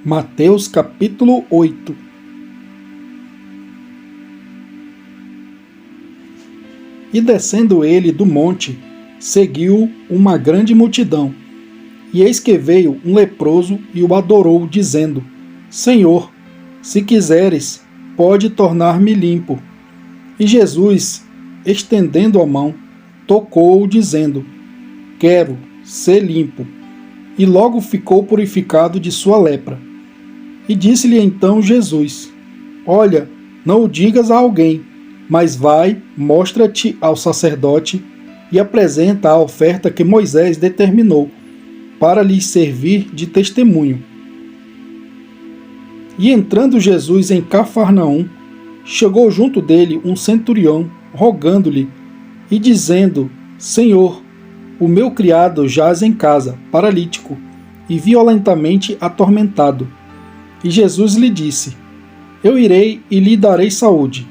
Mateus capítulo 8. E descendo ele do monte, seguiu uma grande multidão. E eis que veio um leproso e o adorou, dizendo: Senhor, se quiseres, pode tornar-me limpo. E Jesus, estendendo a mão, tocou-o, dizendo: Quero ser limpo. E logo ficou purificado de sua lepra. E disse-lhe então Jesus: Olha, não o digas a alguém, mas vai, mostra-te ao sacerdote e apresenta a oferta que Moisés determinou, para lhes servir de testemunho. E entrando Jesus em Cafarnaum, chegou junto dele um centurião, rogando-lhe e dizendo: Senhor, o meu criado jaz em casa, paralítico, e violentamente atormentado. E Jesus lhe disse: Eu irei e lhe darei saúde.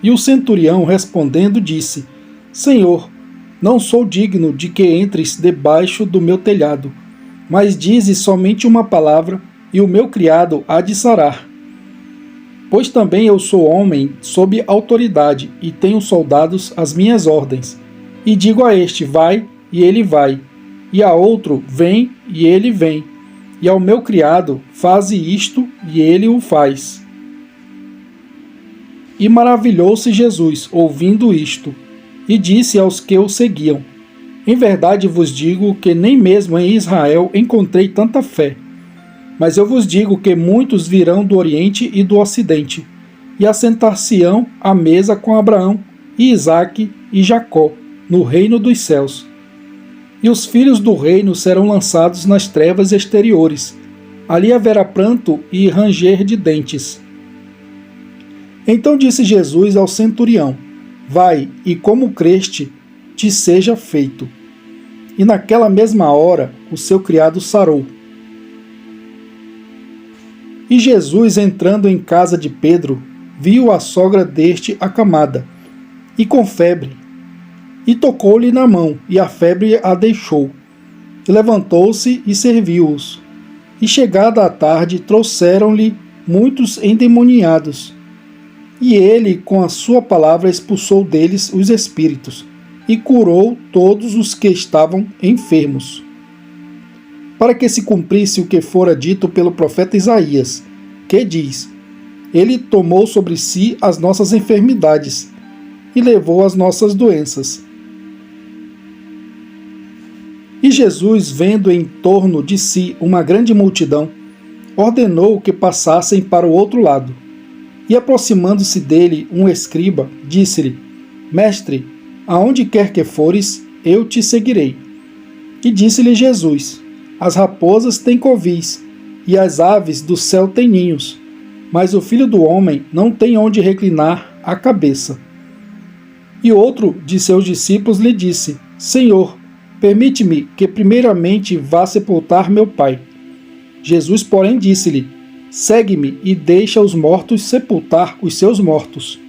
E o centurião, respondendo, disse: Senhor, não sou digno de que entres debaixo do meu telhado, mas dize somente uma palavra, e o meu criado há de sarar. Pois também eu sou homem sob autoridade, e tenho soldados às minhas ordens. E digo a este: vai, e ele vai, e a outro: vem, e ele vem, e ao meu criado: faze isto, e ele o faz. E maravilhou-se Jesus, ouvindo isto, e disse aos que o seguiam: Em verdade vos digo que nem mesmo em Israel encontrei tanta fé. Mas eu vos digo que muitos virão do Oriente e do Ocidente, e assentar-se-ão à mesa com Abraão, e Isaque e Jacó, no reino dos céus. E os filhos do reino serão lançados nas trevas exteriores. Ali haverá pranto e ranger de dentes. Então disse Jesus ao centurião: Vai, e como creste, te seja feito. E naquela mesma hora o seu criado sarou. E Jesus, entrando em casa de Pedro, viu a sogra deste acamada, e com febre, e tocou-lhe na mão, e a febre a deixou. E levantou-se e serviu-os. E chegada a tarde, trouxeram-lhe muitos endemoniados. E ele, com a sua palavra, expulsou deles os espíritos, e curou todos os que estavam enfermos. Para que se cumprisse o que fora dito pelo profeta Isaías, que diz: Ele tomou sobre si as nossas enfermidades, e levou as nossas doenças. E Jesus, vendo em torno de si uma grande multidão, ordenou que passassem para o outro lado. E aproximando-se dele um escriba, disse-lhe: Mestre, aonde quer que fores, eu te seguirei. E disse-lhe Jesus: As raposas têm covis, e as aves do céu têm ninhos, mas o Filho do Homem não tem onde reclinar a cabeça. E outro de seus discípulos lhe disse: Senhor, permite-me que primeiramente vá sepultar meu pai. Jesus, porém, disse-lhe: Segue-me e deixa os mortos sepultar os seus mortos.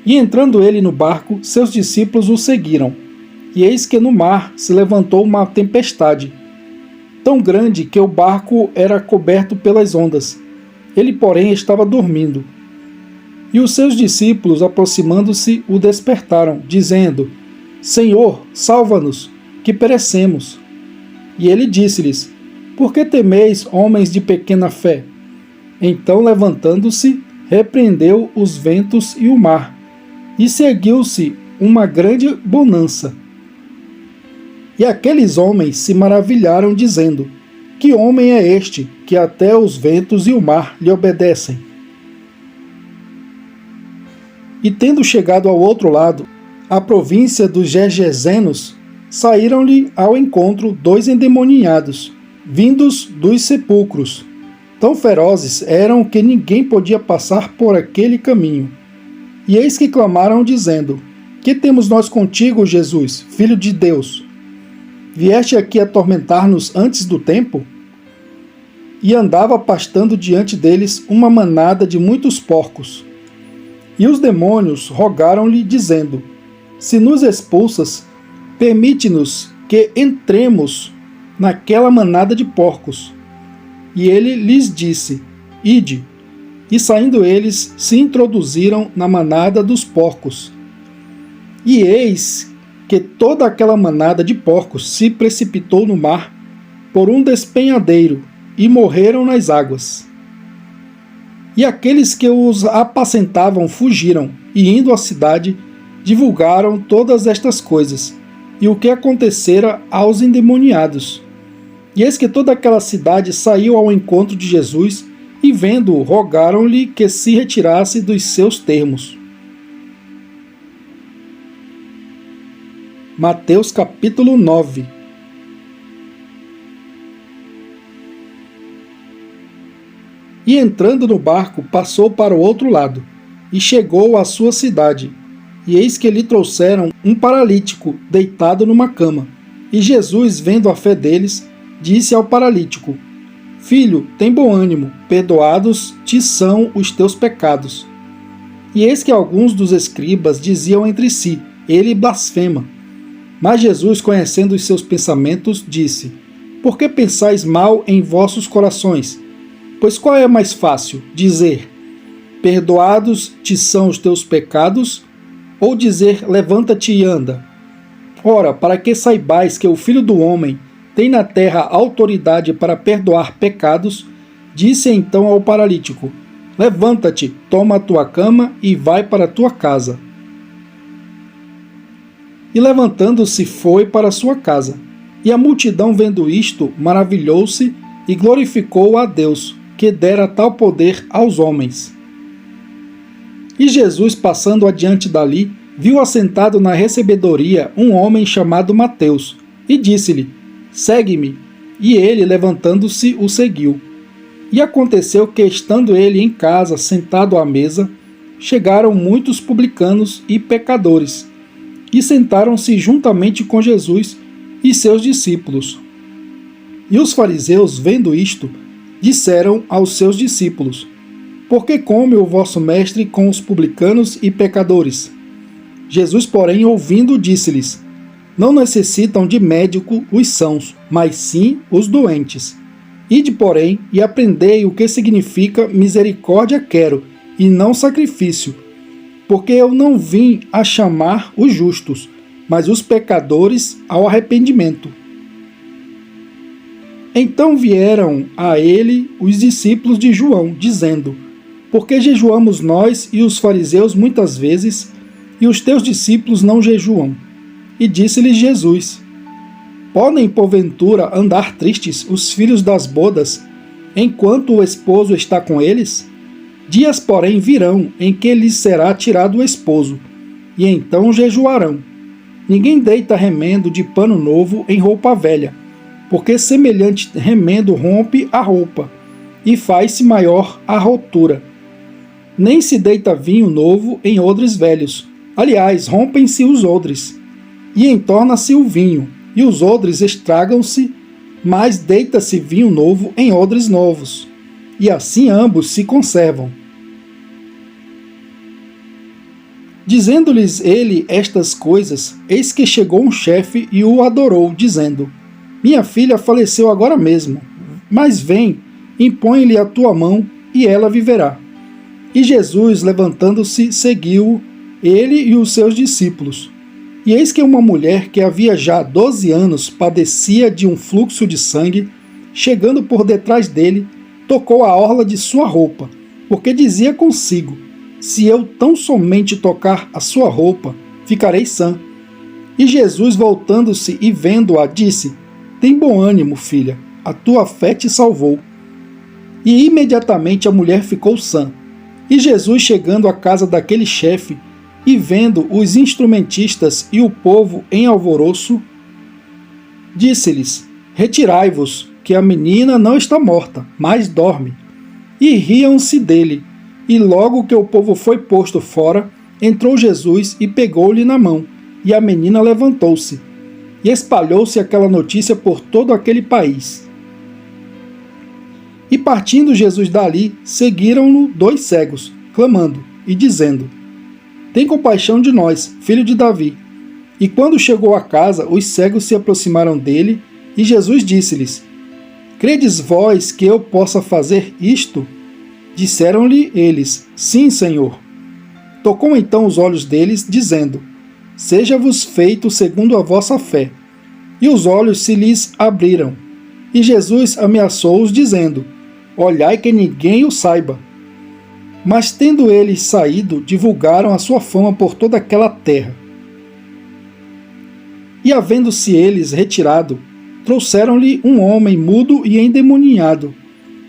E entrando ele no barco, seus discípulos o seguiram. E eis que no mar se levantou uma tempestade, tão grande que o barco era coberto pelas ondas. Ele, porém, estava dormindo. E os seus discípulos, aproximando-se, o despertaram, dizendo: Senhor, salva-nos, que perecemos. E ele disse-lhes: Por que temeis, homens de pequena fé? Então, levantando-se, repreendeu os ventos e o mar, e seguiu-se uma grande bonança. E aqueles homens se maravilharam, dizendo: Que homem é este, que até os ventos e o mar lhe obedecem? E tendo chegado ao outro lado, a província dos Gergesenos, saíram-lhe ao encontro 2 endemoniados, vindos dos sepulcros. Tão ferozes eram que ninguém podia passar por aquele caminho. E eis que clamaram, dizendo: Que temos nós contigo, Jesus, Filho de Deus? Vieste aqui atormentar-nos antes do tempo? E andava pastando diante deles uma manada de muitos porcos. E os demônios rogaram-lhe, dizendo: Se nos expulsas, permite-nos que entremos naquela manada de porcos. e ele lhes disse: Ide. E saindo eles, se introduziram na manada dos porcos. E eis que toda aquela manada de porcos se precipitou no mar por um despenhadeiro, e morreram nas águas. E aqueles que os apacentavam fugiram, e indo à cidade, divulgaram todas estas coisas, e o que acontecera aos endemoniados. E eis que toda aquela cidade saiu ao encontro de Jesus, e vendo-o, rogaram-lhe que se retirasse dos seus termos. Mateus capítulo 9. E entrando no barco, passou para o outro lado, e chegou à sua cidade. E eis que lhe trouxeram um paralítico, deitado numa cama. E Jesus, vendo a fé deles, disse ao paralítico: Filho, tem bom ânimo, perdoados te são os teus pecados. E eis que alguns dos escribas diziam entre si: Ele blasfema. Mas Jesus, conhecendo os seus pensamentos, disse: Por que pensais mal em vossos corações? Pois qual é mais fácil, dizer: Perdoados te são os teus pecados, ou dizer: Levanta-te e anda? Ora, para que saibais que o Filho do Homem tem na terra autoridade para perdoar pecados, disse então ao paralítico: Levanta-te, toma a tua cama e vai para a tua casa. E levantando-se foi para a sua casa. E a multidão, vendo isto, maravilhou-se e glorificou a Deus, que dera tal poder aos homens. E Jesus, passando adiante dali, viu assentado na recebedoria um homem chamado Mateus, e disse-lhe: Segue-me. E ele, levantando-se, o seguiu. E aconteceu que, estando ele em casa, sentado à mesa, chegaram muitos publicanos e pecadores, e sentaram-se juntamente com Jesus e seus discípulos. E os fariseus, vendo isto, disseram aos seus discípulos: Por que come o vosso mestre com os publicanos e pecadores? Jesus, porém, ouvindo, disse-lhes: Não necessitam de médico os sãos, mas sim os doentes. Ide, porém, e aprendei o que significa misericórdia quero, e não sacrifício, porque eu não vim a chamar os justos, mas os pecadores ao arrependimento. Então vieram a ele os discípulos de João, dizendo: Por que jejuamos nós e os fariseus muitas vezes, e os teus discípulos não jejuam? E disse-lhes Jesus: Podem, porventura, andar tristes os filhos das bodas, enquanto o esposo está com eles? Dias, porém, virão em que lhes será tirado o esposo, e então jejuarão. Ninguém deita remendo de pano novo em roupa velha, porque semelhante remendo rompe a roupa, e faz-se maior a rotura. Nem se deita vinho novo em odres velhos. Aliás, rompem-se os odres, e entorna-se o vinho, e os odres estragam-se, mas deita-se vinho novo em odres novos, e assim ambos se conservam. Dizendo-lhes ele estas coisas, eis que chegou um chefe e o adorou, dizendo: Minha filha faleceu agora mesmo, mas vem, impõe-lhe a tua mão, e ela viverá. E Jesus, levantando-se, seguiu ele e os seus discípulos. E eis que uma mulher que havia já 12 anos padecia de um fluxo de sangue, chegando por detrás dele, tocou a orla de sua roupa, porque dizia consigo: Se eu tão somente tocar a sua roupa, ficarei sã. E Jesus, voltando-se e vendo-a, disse: Tem bom ânimo, filha, a tua fé te salvou. E imediatamente a mulher ficou sã. E Jesus, chegando à casa daquele chefe, e vendo os instrumentistas e o povo em alvoroço, disse-lhes: Retirai-vos, que a menina não está morta, mas dorme. E riam-se dele. E logo que o povo foi posto fora, entrou Jesus e pegou-lhe na mão, e a menina levantou-se. E espalhou-se aquela notícia por todo aquele país. E partindo Jesus dali, seguiram-no 2 cegos, clamando e dizendo: Tem compaixão de nós, filho de Davi. E quando chegou à casa, os cegos se aproximaram dele, e Jesus disse-lhes: Credes vós que eu possa fazer isto? Disseram-lhe eles: Sim, Senhor. Tocou então os olhos deles, dizendo: Seja-vos feito segundo a vossa fé. E os olhos se lhes abriram. E Jesus ameaçou-os, dizendo: Olhai que ninguém o saiba. Mas tendo eles saído, divulgaram a sua fama por toda aquela terra. E havendo-se eles retirado, trouxeram-lhe um homem mudo e endemoniado.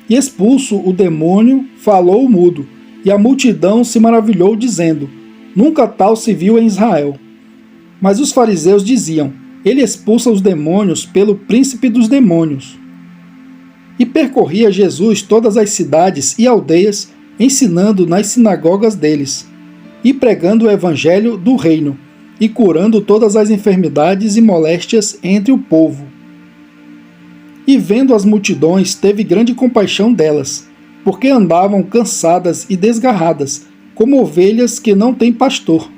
E expulso o demônio, falou o mudo, e a multidão se maravilhou, dizendo: Nunca tal se viu em Israel. Mas os fariseus diziam: Ele expulsa os demônios pelo príncipe dos demônios. E percorria Jesus todas as cidades e aldeias, ensinando nas sinagogas deles, e pregando o evangelho do reino, e curando todas as enfermidades e moléstias entre o povo. E vendo as multidões, teve grande compaixão delas, porque andavam cansadas e desgarradas, como ovelhas que não têm pastor.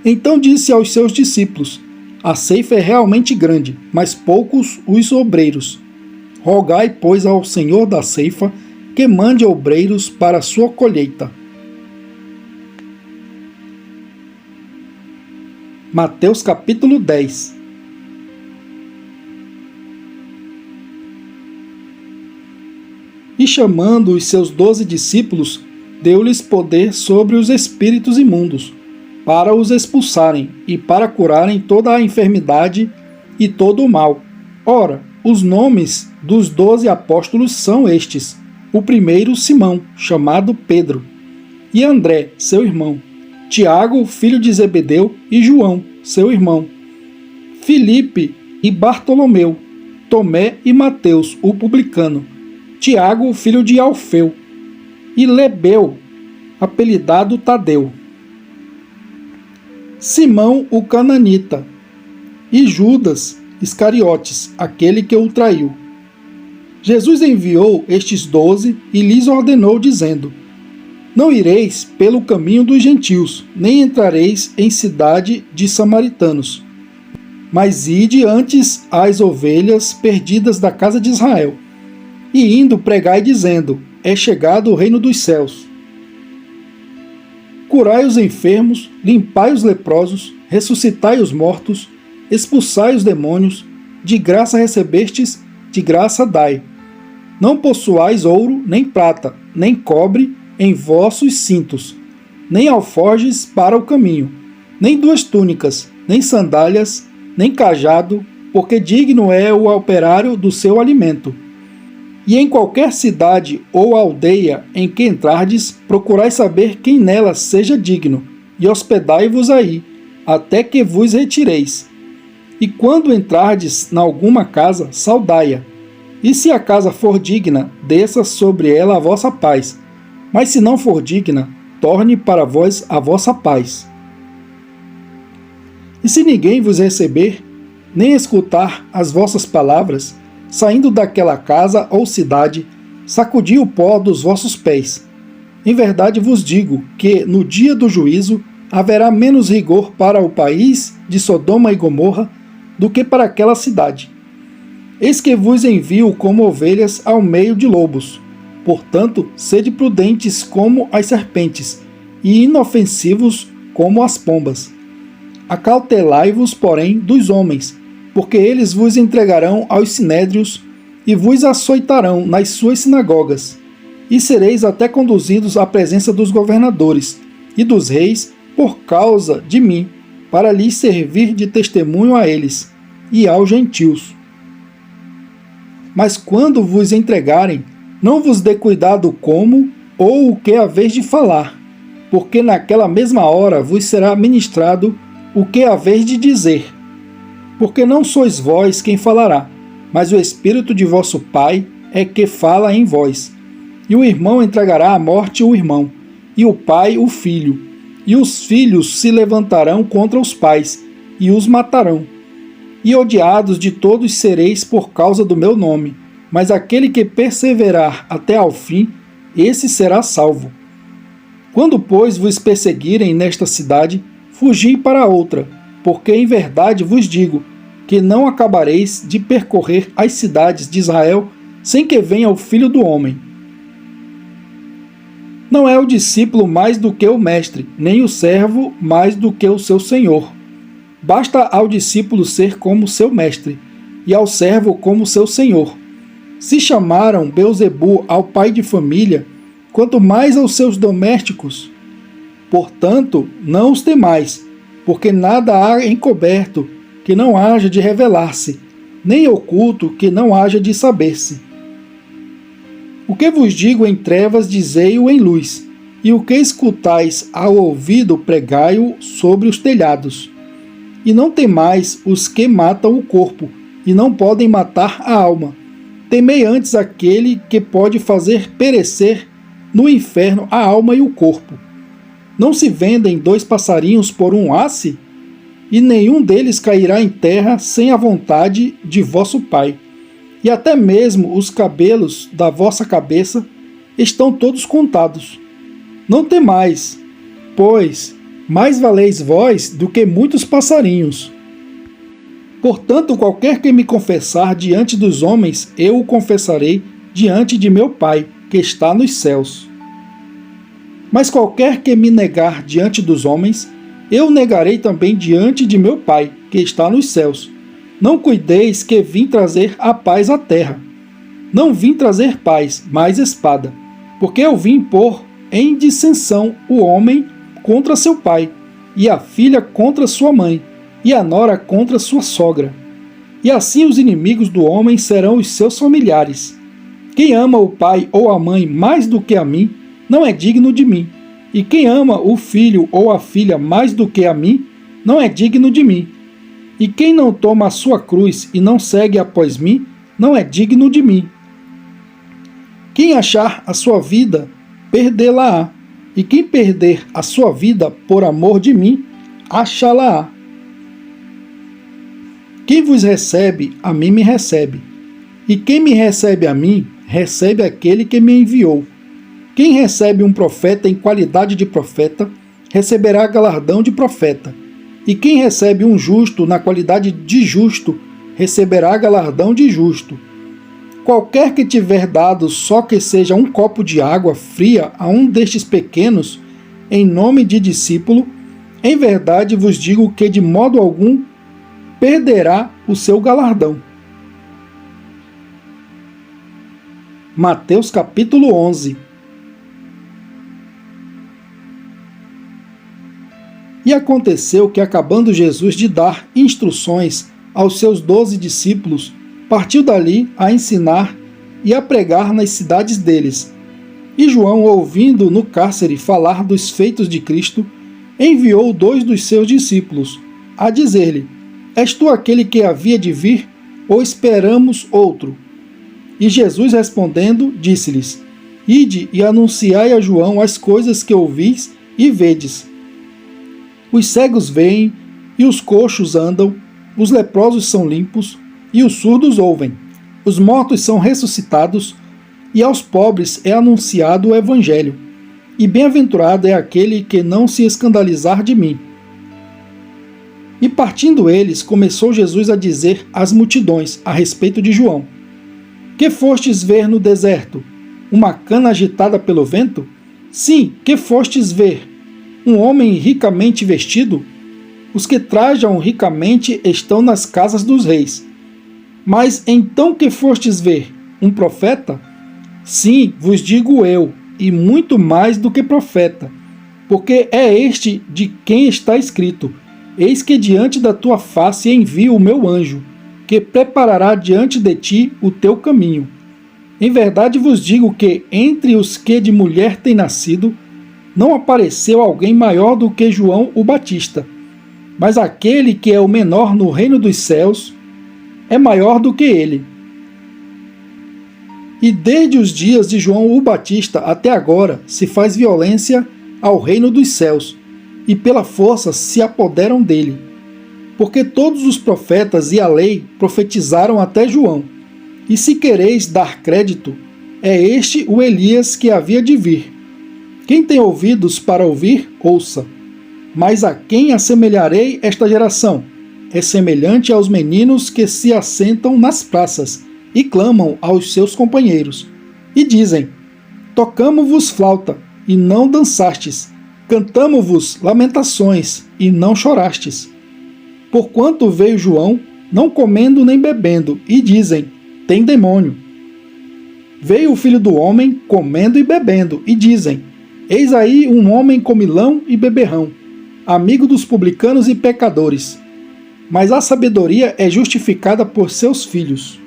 Então disse aos seus discípulos: A ceifa é realmente grande, mas poucos os obreiros. Rogai, pois, ao Senhor da ceifa que mande obreiros para a sua colheita. Mateus capítulo 10. E chamando os seus 12 discípulos, deu-lhes poder sobre os espíritos imundos, para os expulsarem e para curarem toda a enfermidade e todo o mal. Ora, os nomes dos 12 apóstolos são estes: o primeiro, Simão, chamado Pedro, e André, seu irmão, Tiago, filho de Zebedeu, e João, seu irmão, Filipe e Bartolomeu, Tomé e Mateus, o publicano, Tiago, filho de Alfeu, e Lebeu, apelidado Tadeu, Simão, o cananita, e Judas Iscariotes, aquele que o traiu. Jesus enviou estes 12 e lhes ordenou, dizendo: Não ireis pelo caminho dos gentios, nem entrareis em cidade de samaritanos, mas ide antes às ovelhas perdidas da casa de Israel. E indo pregai, dizendo: É chegado o reino dos céus. Curai os enfermos, limpai os leprosos, ressuscitai os mortos, expulsai os demônios, de graça recebestes, de graça dai. Não possuais ouro, nem prata, nem cobre em vossos cintos, nem alforjes para o caminho, nem 2 túnicas, nem sandálias, nem cajado, porque digno é o operário do seu alimento. E em qualquer cidade ou aldeia em que entrardes, procurai saber quem nela seja digno, e hospedai-vos aí, até que vos retireis. E quando entrardes na alguma casa, saudai-a. E se a casa for digna, desça sobre ela a vossa paz. Mas se não for digna, torne para vós a vossa paz. E se ninguém vos receber, nem escutar as vossas palavras, saindo daquela casa ou cidade, sacudi o pó dos vossos pés. Em verdade vos digo que, no dia do juízo, haverá menos rigor para o país de Sodoma e Gomorra do que para aquela cidade. Eis que vos envio como ovelhas ao meio de lobos. Portanto, sede prudentes como as serpentes, e inofensivos como as pombas. Acautelai-vos, porém, dos homens, porque eles vos entregarão aos sinédrios e vos açoitarão nas suas sinagogas, e sereis até conduzidos à presença dos governadores e dos reis por causa de mim, para lhes servir de testemunho a eles e aos gentios. Mas quando vos entregarem, não vos dê cuidado como ou o que haveis de falar, porque naquela mesma hora vos será ministrado o que haveis de dizer. Porque não sois vós quem falará, mas o Espírito de vosso Pai é que fala em vós. E o irmão entregará à morte o irmão, e o pai o filho. E os filhos se levantarão contra os pais, e os matarão. E odiados de todos sereis por causa do meu nome, mas aquele que perseverar até ao fim, esse será salvo. Quando, pois, vos perseguirem nesta cidade, fugi para outra, porque em verdade vos digo, que não acabareis de percorrer as cidades de Israel sem que venha o Filho do Homem. Não é o discípulo mais do que o mestre, nem o servo mais do que o seu senhor. Basta ao discípulo ser como seu mestre, e ao servo como seu senhor. Se chamaram Beelzebu ao pai de família, quanto mais aos seus domésticos. Portanto, não os temais, porque nada há encoberto que não haja de revelar-se, nem oculto que não haja de saber-se. O que vos digo em trevas, dizei-o em luz, e o que escutais ao ouvido, pregai-o sobre os telhados. E não temais os que matam o corpo, e não podem matar a alma. Temei antes aquele que pode fazer perecer no inferno a alma e o corpo. Não se vendem 2 passarinhos por um asse? E nenhum deles cairá em terra sem a vontade de vosso Pai. E até mesmo os cabelos da vossa cabeça estão todos contados. Não temais, pois mais valeis vós do que muitos passarinhos. Portanto, qualquer que me confessar diante dos homens, eu o confessarei diante de meu Pai, que está nos céus. Mas qualquer que me negar diante dos homens, eu o negarei também diante de meu Pai, que está nos céus. Não cuideis que vim trazer a paz à terra. Não vim trazer paz, mas espada, porque eu vim pôr em dissensão o homem contra seu pai, e a filha contra sua mãe, e a nora contra sua sogra. E assim os inimigos do homem serão os seus familiares. Quem ama o pai ou a mãe mais do que a mim, não é digno de mim. E quem ama o filho ou a filha mais do que a mim, não é digno de mim. E quem não toma a sua cruz e não segue após mim, não é digno de mim. Quem achar a sua vida, perdê-la-á. E quem perder a sua vida por amor de mim, achá-la-á. Quem vos recebe, a mim me recebe. E quem me recebe a mim, recebe aquele que me enviou. Quem recebe um profeta em qualidade de profeta, receberá galardão de profeta. E quem recebe um justo na qualidade de justo, receberá galardão de justo. Qualquer que tiver dado só que seja um copo de água fria a um destes pequenos, em nome de discípulo, em verdade vos digo que de modo algum perderá o seu galardão. Mateus capítulo 11. E aconteceu que, acabando Jesus de dar instruções aos seus 12 discípulos, partiu dali a ensinar e a pregar nas cidades deles. E João, ouvindo no cárcere falar dos feitos de Cristo, enviou 2 dos seus discípulos, a dizer-lhe: És tu aquele que havia de vir, ou esperamos outro? E Jesus respondendo, disse-lhes: Ide e anunciai a João as coisas que ouvis e vedes. Os cegos veem, e os coxos andam, os leprosos são limpos, e os surdos ouvem. Os mortos são ressuscitados, e aos pobres é anunciado o Evangelho. E bem-aventurado é aquele que não se escandalizar de mim. E partindo eles, começou Jesus a dizer às multidões a respeito de João: Que fostes ver no deserto? Uma cana agitada pelo vento? Sim, que fostes ver? Um homem ricamente vestido? Os que trajam ricamente estão nas casas dos reis. Mas então que fostes ver? Um profeta? Sim, vos digo eu, e muito mais do que profeta, porque é este de quem está escrito: Eis que diante da tua face envio o meu anjo, que preparará diante de ti o teu caminho. Em verdade vos digo que, entre os que de mulher têm nascido, não apareceu alguém maior do que João o Batista, mas aquele que é o menor no reino dos céus é maior do que ele. E desde os dias de João o Batista até agora se faz violência ao reino dos céus, e pela força se apoderam dele. Porque todos os profetas e a lei profetizaram até João. E se quereis dar crédito, é este o Elias que havia de vir. Quem tem ouvidos para ouvir, ouça. Mas a quem assemelharei esta geração? é semelhante aos meninos que se assentam nas praças e clamam aos seus companheiros, e dizem: tocamo-vos flauta, e não dançastes, cantamo-vos lamentações, e não chorastes. Porquanto veio João, não comendo nem bebendo, e dizem: tem demônio. Veio o Filho do Homem, comendo e bebendo, e dizem: eis aí um homem comilão e beberrão, amigo dos publicanos e pecadores. Mas a sabedoria é justificada por seus filhos.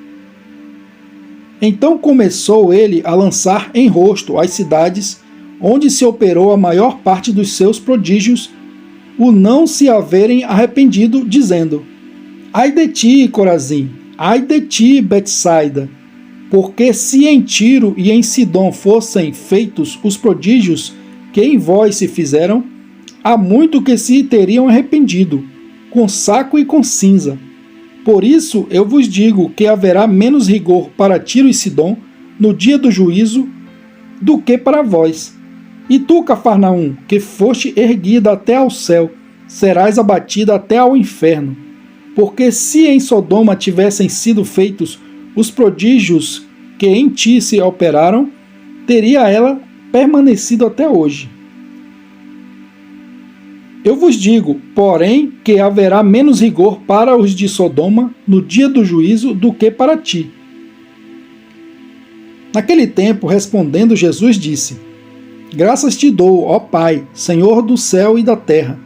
Então começou ele a lançar em rosto as cidades onde se operou a maior parte dos seus prodígios, o não se haverem arrependido, dizendo: ai de ti, Corazim, ai de ti, Betsaida, porque se em Tiro e em Sidom fossem feitos os prodígios que em vós se fizeram, há muito que se teriam arrependido, com saco e com cinza. Por isso eu vos digo que haverá menos rigor para Tiro e Sidom no dia do juízo do que para vós. E tu, Cafarnaum, que foste erguida até ao céu, serás abatida até ao inferno. Porque se em Sodoma tivessem sido feitos os prodígios que em ti se operaram, teria ela permanecido até hoje. Eu vos digo, porém, que haverá menos rigor para os de Sodoma no dia do juízo do que para ti. Naquele tempo, respondendo, Jesus disse: graças te dou, ó Pai, Senhor do céu e da terra,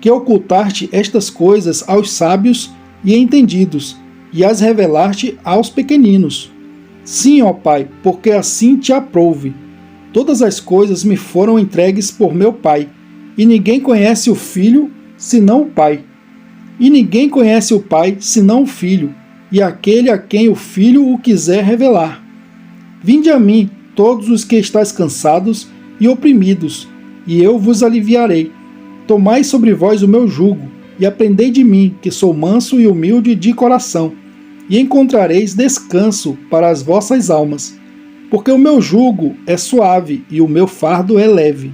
que ocultaste estas coisas aos sábios e entendidos, e as revelaste aos pequeninos. Sim, ó Pai, porque assim te aprouve. Todas as coisas me foram entregues por meu Pai, e ninguém conhece o Filho, senão o Pai. E ninguém conhece o Pai, senão o Filho, e aquele a quem o Filho o quiser revelar. Vinde a mim, todos os que estáis cansados e oprimidos, e eu vos aliviarei. Tomai sobre vós o meu jugo, e aprendei de mim, que sou manso e humilde de coração, e encontrareis descanso para as vossas almas, porque o meu jugo é suave e o meu fardo é leve.